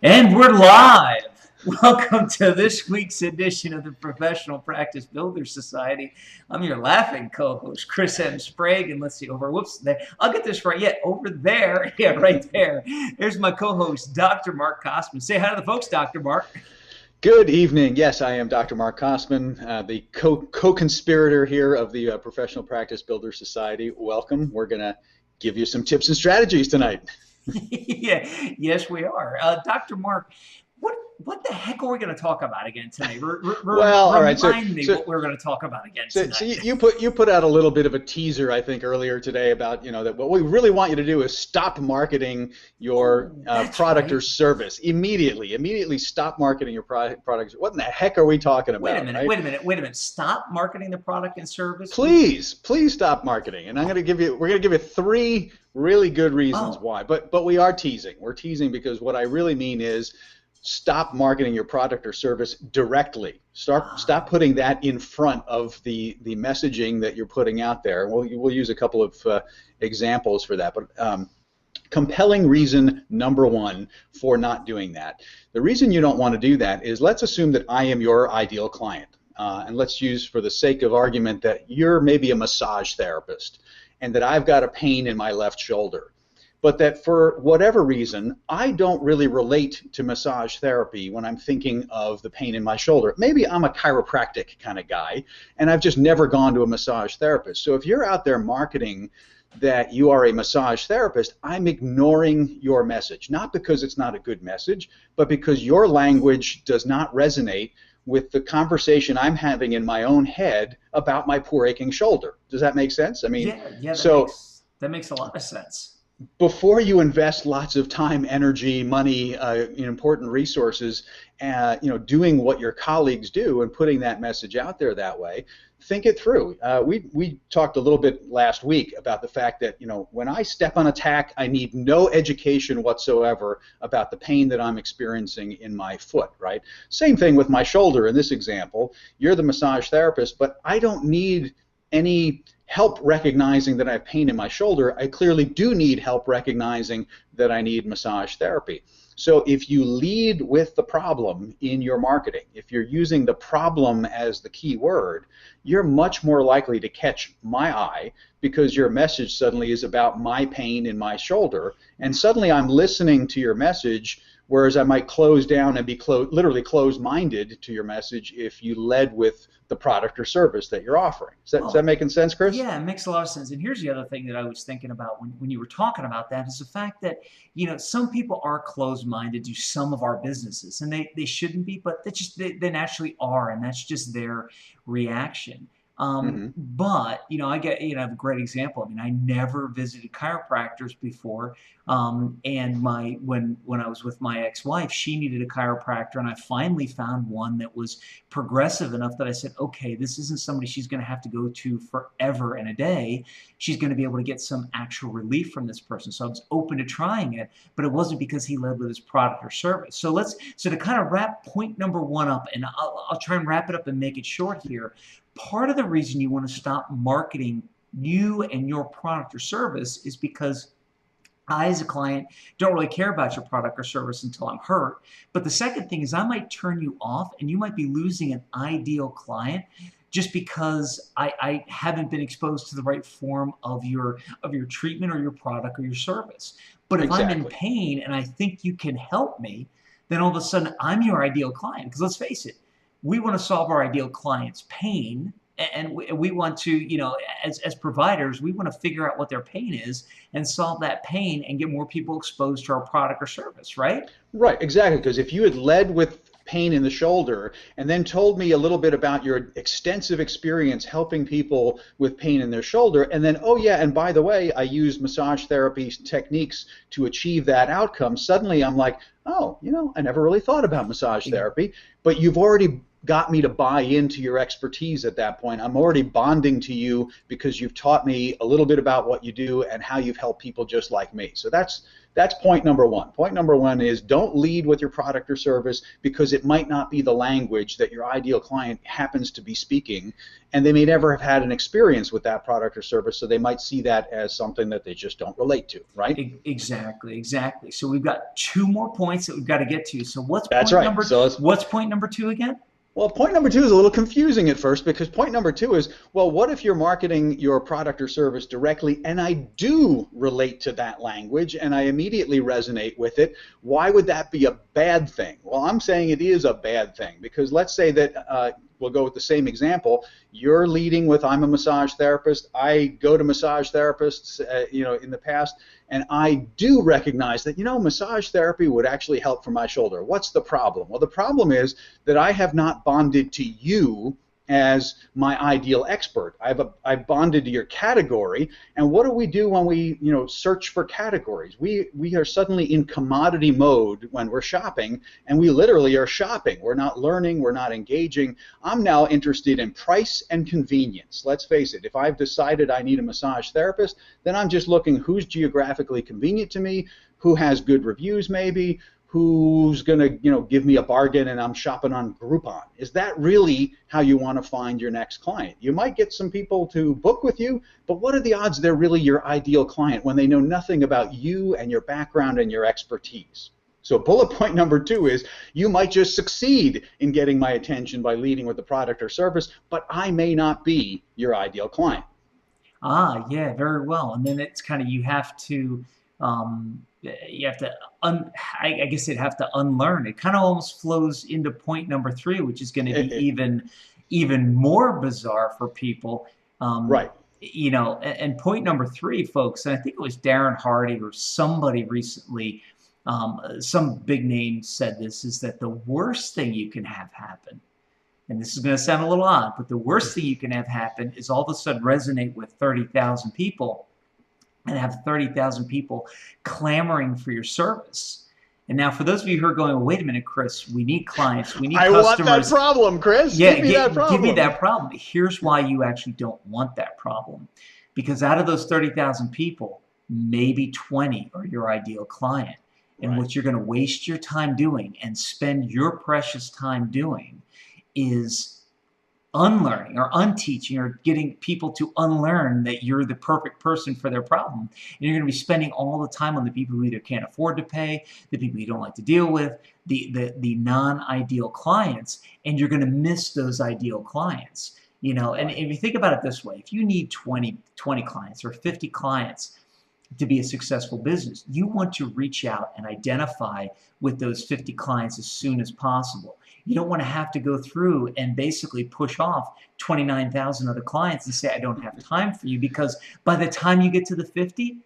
And we're live. Welcome to this week's edition of the Professional Practice Builder Society. I'm your laughing co-host, Chris M. Sprague, and let's see, I'll get this right. Yeah, over there. Yeah, right there. There's my co-host, Dr. Mark Kosman. Say hi to the folks, Dr. Mark. Good evening. Yes, I am Dr. Mark Kosman, the co-conspirator here of the Professional Practice Builder Society. Welcome. We're going to give you some tips and strategies tonight. Yeah, yes, we are. Dr. Mark, what the heck are we going to talk about again tonight? All right. Remind me what we're going to talk about again tonight. So you put out a little bit of a teaser, I think, earlier today about that what we really want you to do is stop marketing your product or service immediately. Immediately stop marketing your product. What in the heck are we talking about? Wait a minute. Stop marketing the product and service. Please stop marketing. And we're going to give you three really good reasons why. But we are teasing. We're teasing because what I really mean is, stop marketing your product or service directly. Stop putting that in front of the messaging that you're putting out there. We'll use a couple of examples for that. But compelling reason number one for not doing that. The reason you don't want to do that is, let's assume that I am your ideal client. And let's use, for the sake of argument, that you're maybe a massage therapist and that I've got a pain in my left shoulder. But that for whatever reason, I don't really relate to massage therapy when I'm thinking of the pain in my shoulder. Maybe I'm a chiropractic kind of guy, and I've just never gone to a massage therapist. So if you're out there marketing that you are a massage therapist, I'm ignoring your message. Not because it's not a good message, but because your language does not resonate with the conversation I'm having in my own head about my poor aching shoulder. Does that make sense? I mean, that makes a lot of sense. Before you invest lots of time, energy, money, important resources, doing what your colleagues do and putting that message out there that way, think it through. We talked a little bit last week about the fact that when I step on a tack, I need no education whatsoever about the pain that I'm experiencing in my foot. Right? Same thing with my shoulder in this example. You're the massage therapist, but I don't need any help recognizing that I have pain in my shoulder. I clearly do need help recognizing that I need massage therapy. So if you lead with the problem in your marketing, if you're using the problem as the key word, you're much more likely to catch my eye, because your message suddenly is about my pain in my shoulder, and suddenly I'm listening to your message, whereas I might close down and be literally closed-minded to your message if you led with the product or service that you're offering. Is that making sense, Chris? Yeah, it makes a lot of sense. And here's the other thing that I was thinking about when you were talking about that, is the fact that some people are closed-minded to some of our businesses, and they shouldn't be, but they naturally are, and that's just their reaction. But I get a great example. I mean, I never visited chiropractors before, and when I was with my ex-wife, she needed a chiropractor, and I finally found one that was progressive enough that I said, okay, this isn't somebody she's going to have to go to forever and a day. She's going to be able to get some actual relief from this person. So I was open to trying it, but it wasn't because he led with his product or service. So to kind of wrap point number one up, and I'll try and wrap it up and make it short here. Part of the reason you want to stop marketing you and your product or service is because I, as a client, don't really care about your product or service until I'm hurt. But the second thing is, I might turn you off, and you might be losing an ideal client just because I haven't been exposed to the right form of your treatment or your product or your service. But if I'm in pain and I think you can help me, then all of a sudden I'm your ideal client. Because let's face it, we want to solve our ideal client's pain, and we want to, as providers, we want to figure out what their pain is and solve that pain and get more people exposed to our product or service, right? Right, exactly. Because if you had led with pain in the shoulder and then told me a little bit about your extensive experience helping people with pain in their shoulder, and then, oh yeah, and by the way, I use massage therapy techniques to achieve that outcome, suddenly I'm like, oh, I never really thought about massage therapy. But you've already got me to buy into your expertise at that point. I'm already bonding to you because you've taught me a little bit about what you do and how you've helped people just like me. So that's point number one. Point number one is don't lead with your product or service because it might not be the language that your ideal client happens to be speaking, and they may never have had an experience with that product or service, so they might see that as something that they just don't relate to, right? Exactly, exactly. So we've got two more points that we've got to get to. So That's right. what's point number two again? Well, point number two is a little confusing at first because point number two is, well, what if you're marketing your product or service directly and I do relate to that language and I immediately resonate with it? Why would that be a bad thing? Well, I'm saying it is a bad thing because let's say that we'll go with the same example. You're leading with I'm a massage therapist. I go to massage therapists, in the past, and I do recognize that, massage therapy would actually help for my shoulder. What's the problem? Well, the problem is that I have not bonded to you as my ideal expert. I've bonded to your category, and what do we do when we search for categories? We are suddenly in commodity mode when we're shopping, and we literally are shopping. We're not learning, we're not engaging. I'm now interested in price and convenience. Let's face it, if I've decided I need a massage therapist, then I'm just looking who's geographically convenient to me, who has good reviews maybe, who's going to give me a bargain, and I'm shopping on Groupon. Is that really how you want to find your next client? You might get some people to book with you, but what are the odds they're really your ideal client when they know nothing about you and your background and your expertise? So bullet point number two is you might just succeed in getting my attention by leading with the product or service, but I may not be your ideal client. Ah, yeah, very well. And then it's kind of you have to I guess you'd have to unlearn. It kind of almost flows into point number three, which is going to be even more bizarre for people. Right. And point number three, folks, and I think it was Darren Hardy or somebody recently, some big name said this, is that the worst thing you can have happen, and this is going to sound a little odd, but the worst thing you can have happen is all of a sudden resonate with 30,000 people and have 30,000 people clamoring for your service. And now for those of you who are going, well, wait a minute, Chris, we need clients, we need customers. I want that problem, Chris. Yeah, give me that problem. Give me that problem. Here's why you actually don't want that problem. Because out of those 30,000 people, maybe 20 are your ideal client. And Right. what you're going to waste your time doing and spend your precious time doing is unlearning or unteaching or getting people to unlearn that you're the perfect person for their problem. And you're going to be spending all the time on the people who either can't afford to pay, the people you don't like to deal with, the non-ideal clients, and you're going to miss those ideal clients. And if you think about it this way, if you need 20 clients or 50 clients to be a successful business, you want to reach out and identify with those 50 clients as soon as possible. You don't want to have to go through and basically push off 29,000 other clients and say, I don't have time for you, because by the time you get to the 50,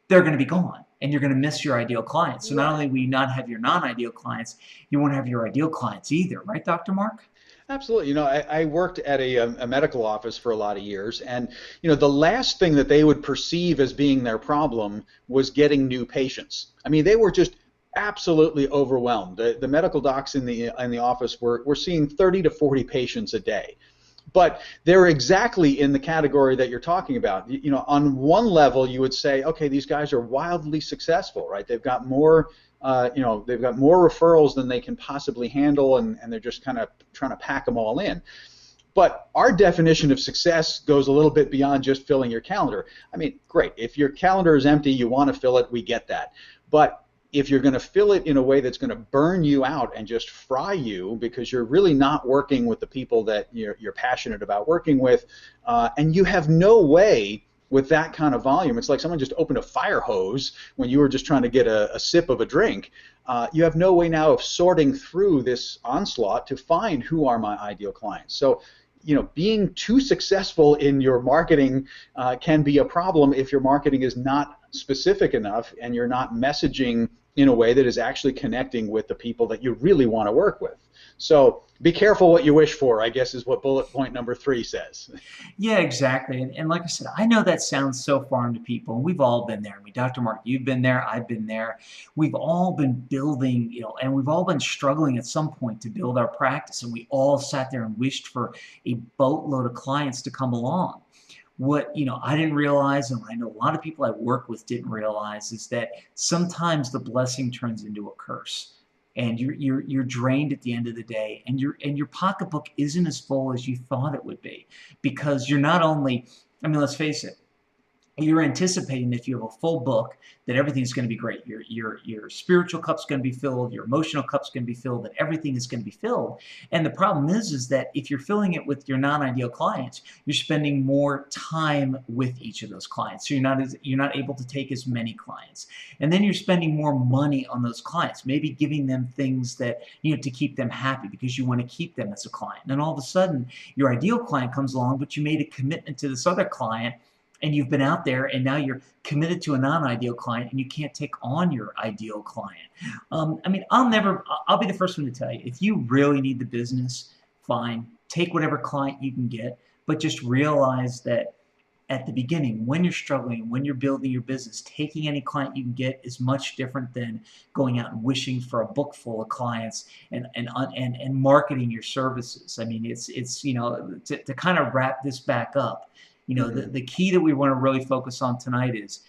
they're going to be gone and you're going to miss your ideal clients. So not only will you not have your non-ideal clients, you won't have your ideal clients either. Right, Dr. Mark? Absolutely. I worked at a medical office for a lot of years, and the last thing that they would perceive as being their problem was getting new patients. I mean, they were just absolutely overwhelmed. The medical docs in the office were seeing 30 to 40 patients a day. But they're exactly in the category that you're talking about. On one level, you would say, okay, these guys are wildly successful, right? They've got more they've got more referrals than they can possibly handle, and they're just kind of trying to pack them all in. But our definition of success goes a little bit beyond just filling your calendar. I mean, great. If your calendar is empty, you want to fill it, we get that. But if you're going to fill it in a way that's going to burn you out and just fry you because you're really not working with the people that you're passionate about working with, and you have no way with that kind of volume, it's like someone just opened a fire hose when you were just trying to get a sip of a drink. You have no way now of sorting through this onslaught to find who are my ideal clients. So, being too successful in your marketing can be a problem if your marketing is not specific enough and you're not messaging in a way that is actually connecting with the people that you really want to work with. So be careful what you wish for, I guess, is what bullet point number 3 says. Yeah, exactly. And like I said, I know that sounds so foreign to people, and we've all been there. I mean, Dr. Mark, you've been there, I've been there. We've all been building, and we've all been struggling at some point to build our practice, and we all sat there and wished for a boatload of clients to come along. What I didn't realize, and I know a lot of people I work with didn't realize, is that sometimes the blessing turns into a curse, and you're drained at the end of the day, and your pocketbook isn't as full as you thought it would be, because you're not only, I mean, let's face it, you're anticipating that if you have a full book, that everything's going to be great. Your spiritual cup's going to be filled, your emotional cup's going to be filled, that everything is going to be filled. And the problem is that if you're filling it with your non-ideal clients, you're spending more time with each of those clients. So you're not able to take as many clients. And then you're spending more money on those clients, maybe giving them things that to keep them happy because you want to keep them as a client. And then all of a sudden, your ideal client comes along, but you made a commitment to this other client, and you've been out there, and now you're committed to a non-ideal client, and you can't take on your ideal client. I mean, I'll be the first one to tell you, if you really need the business, fine, take whatever client you can get, but just realize that at the beginning, when you're struggling, when you're building your business, taking any client you can get is much different than going out and wishing for a book full of clients and marketing your services. I mean, it's to kind of wrap this back up. The key that we want to really focus on tonight is,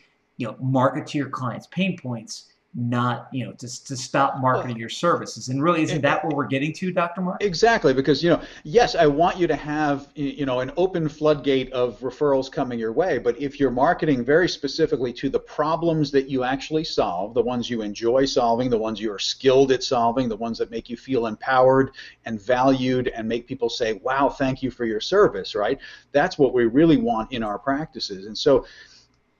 market to your clients' pain points, not, to stop marketing your services. And really, isn't that what we're getting to, Dr. Mark? Exactly, because, yes, I want you to have, an open floodgate of referrals coming your way, but if you're marketing very specifically to the problems that you actually solve, the ones you enjoy solving, the ones you are skilled at solving, the ones that make you feel empowered and valued and make people say, wow, thank you for your service, right? That's what we really want in our practices. And so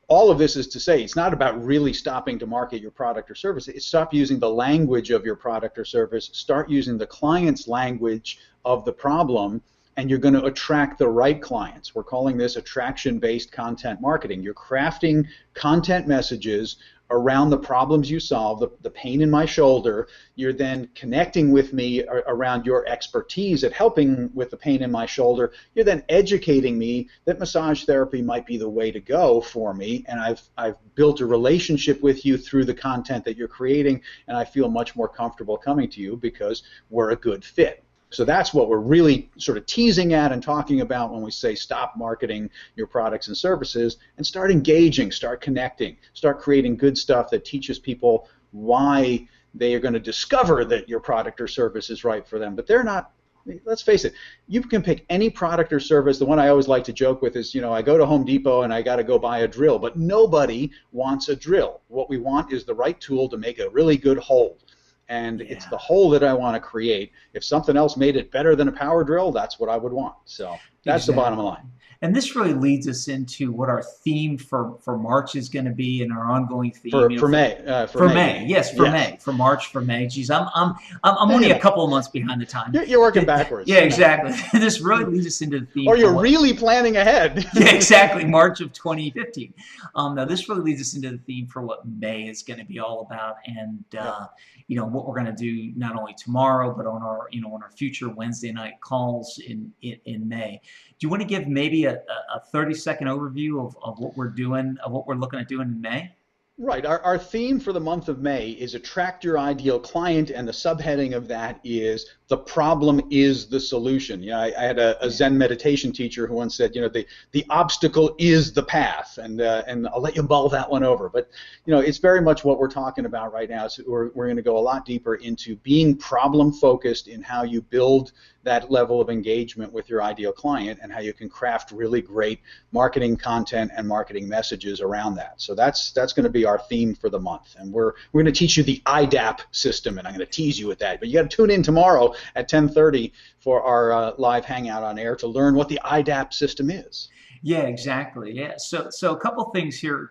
all of this is to say it's not about really stopping to market your product or service. It's stop using the language of your product or service, start using the client's language of the problem, and you're going to attract the right clients. We're calling this attraction-based content marketing. You're crafting content messages around the problems you solve, the pain in my shoulder. You're then connecting with me around your expertise at helping with the pain in my shoulder. You're then educating me that massage therapy might be the way to go for me, and I've built a relationship with you through the content that you're creating, and I feel much more comfortable coming to you because we're a good fit. So that's what we're really sort of teasing at and talking about when we say stop marketing your products and services and start engaging, start connecting, start creating good stuff that teaches people why they are going to discover that your product or service is right for them. But they're not, let's face it, you can pick any product or service. The one I always like to joke with is, I go to Home Depot and I got to go buy a drill, but nobody wants a drill. What we want is the right tool to make a really good hole. And it's the hole that I want to create. If something else made it better than a power drill, that's what I would want. So that's the bottom line. And this really leads us into what our theme for March is going to be, and our ongoing theme for May. May, for March, for May. Geez, I'm only a couple of months behind the time. You're working backwards. Yeah, exactly. This really leads us into the theme. Or you're really planning ahead. Yeah, exactly. March of 2015. Now this really leads us into the theme for what May is going to be all about, and what we're going to do not only tomorrow, but on our on our future Wednesday night calls in May. Do you want to give maybe a 30-second overview of what we're doing, of what we're looking at doing in May? Right. Our theme for the month of May is attract your ideal client, and the subheading of that is the problem is the solution. I had a Zen meditation teacher who once said, the obstacle is the path, and I'll let you mull that one over. But it's very much what we're talking about right now. So we're going to go a lot deeper into being problem focused in how you build that level of engagement with your ideal client, and how you can craft really great marketing content and marketing messages around that. So that's going to be our theme for the month, and we're going to teach you the IDAP system, and I'm going to tease you with that. But you got to tune in tomorrow at 10:30 for our live hangout on air to learn what the IDAP system is. Yeah, exactly. Yeah. So a couple things here,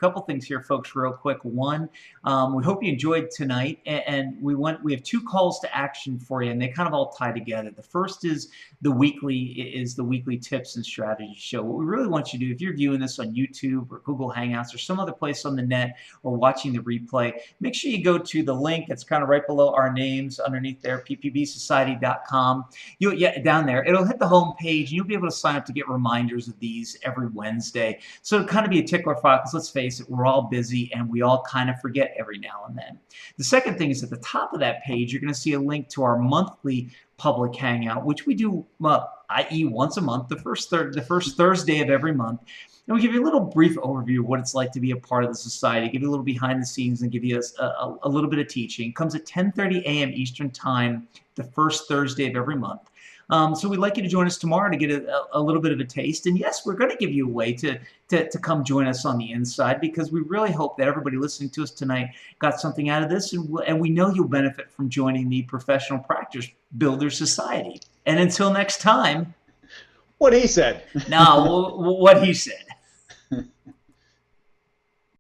folks, real quick. One, we hope you enjoyed tonight, and we have two calls to action for you, and they kind of all tie together. The first is the weekly tips and strategy show. What we really want you to do, if you're viewing this on YouTube or Google Hangouts or some other place on the net, or watching the replay, make sure you go to the link that's kind of right below our names, underneath there, ppbsociety.com. Yeah, down there, it'll hit the home page, and you'll be able to sign up to get reminders of these every Wednesday. So it'll kind of be a tickler file, because let's face it, we're all busy and we all kind of forget every now and then. The second thing is, at the top of that page, you're going to see a link to our monthly public hangout, which we do, i.e., once a month, the first Thursday of every month. And we give you a little brief overview of what it's like to be a part of the society, give you a little behind the scenes, and give you a little bit of teaching. It comes at 10:30 a.m. Eastern Time, the first Thursday of every month. So we'd like you to join us tomorrow to get a little bit of a taste. And yes, we're going to give you a way to come join us on the inside, because we really hope that everybody listening to us tonight got something out of this. And we know you'll benefit from joining the Professional Practice Builder Society. And until next time. What he said. Now, what he said.